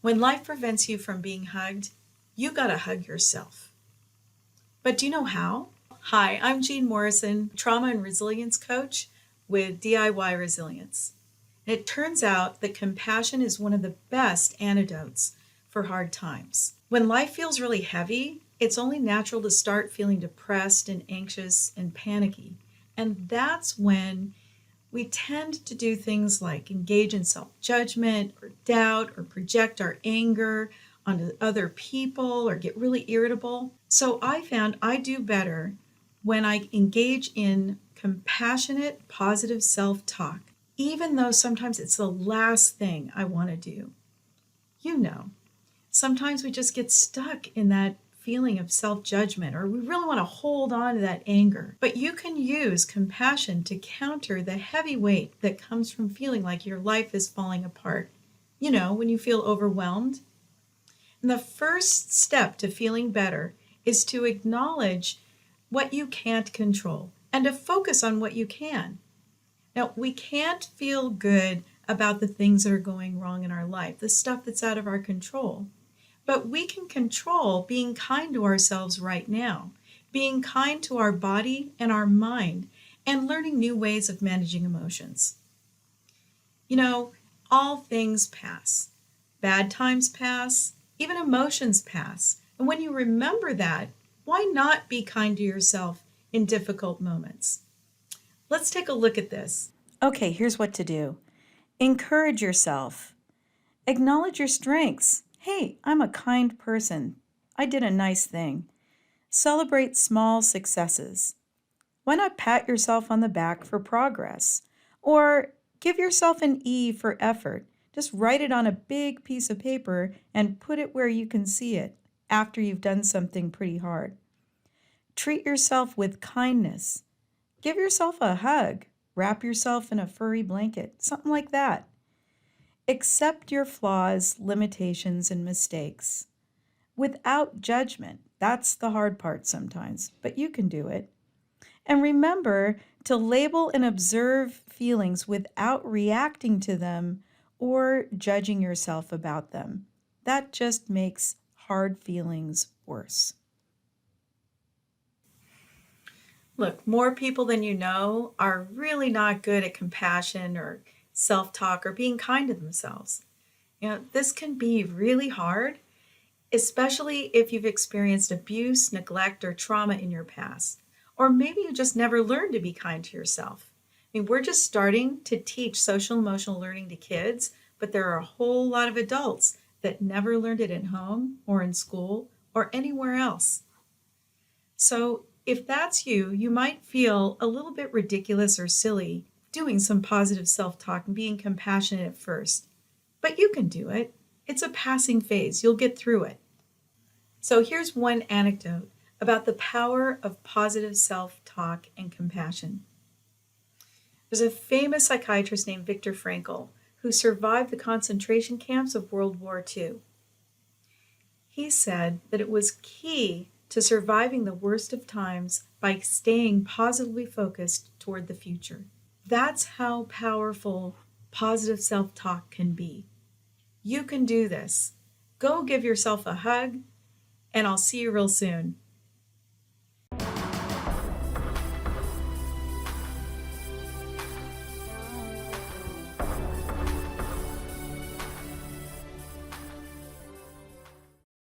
When life prevents you from being hugged, you gotta hug yourself. But do you know how? Hi, I'm Jean Morrison, trauma and resilience coach with DIY Resilience. And it turns out that compassion is one of the best antidotes for hard times. When life feels really heavy, it's only natural to start feeling depressed and anxious and panicky. And that's when we tend to do things like engage in self judgment or doubt or project our anger onto other people or get really irritable. So I found I do better when I engage in compassionate, positive self talk, even though sometimes it's the last thing I want to do. You know, sometimes we just get stuck in that feeling of self judgment, or we really want to hold on to that anger. But you can use compassion to counter the heavy weight that comes from feeling like your life is falling apart. You know, when you feel overwhelmed. And the first step to feeling better is to acknowledge what you can't control and to focus on what you can. Now, we can't feel good about the things that are going wrong in our life, the stuff that's out of our control. But we can control being kind to ourselves right now, being kind to our body and our mind, and learning new ways of managing emotions. You know, all things pass. Bad times pass, even emotions pass. And when you remember that, why not be kind to yourself in difficult moments? Let's take a look at this. Okay, here's what to do. Encourage yourself. Acknowledge your strengths. Hey, I'm a kind person. I did a nice thing. Celebrate small successes. Why not pat yourself on the back for progress? Or give yourself an E for effort. Just write it on a big piece of paper and put it where you can see it after you've done something pretty hard. Treat yourself with kindness. Give yourself a hug. Wrap yourself in a furry blanket, something like that. Accept your flaws, limitations, and mistakes without judgment. That's the hard part sometimes, but you can do it. And remember to label and observe feelings without reacting to them or judging yourself about them. That just makes hard feelings worse. Look, more people than you know are really not good at compassion or self talk or being kind to themselves. This can be really hard, especially if you've experienced abuse, neglect, or trauma in your past. Or maybe you just never learned to be kind to yourself. We're just starting to teach social emotional learning to kids, but there are a whole lot of adults that never learned it at home or in school or anywhere else. So if that's you, you might feel a little bit ridiculous or silly doing some positive self talk and being compassionate at first. But you can do it. It's a passing phase. You'll get through it. So here's one anecdote about the power of positive self talk and compassion. There's a famous psychiatrist named Viktor Frankl who survived the concentration camps of World War II. He said that it was key to surviving the worst of times by staying positively focused toward the future. That's how powerful positive self talk can be. You can do this. Go give yourself a hug, and I'll see you real soon.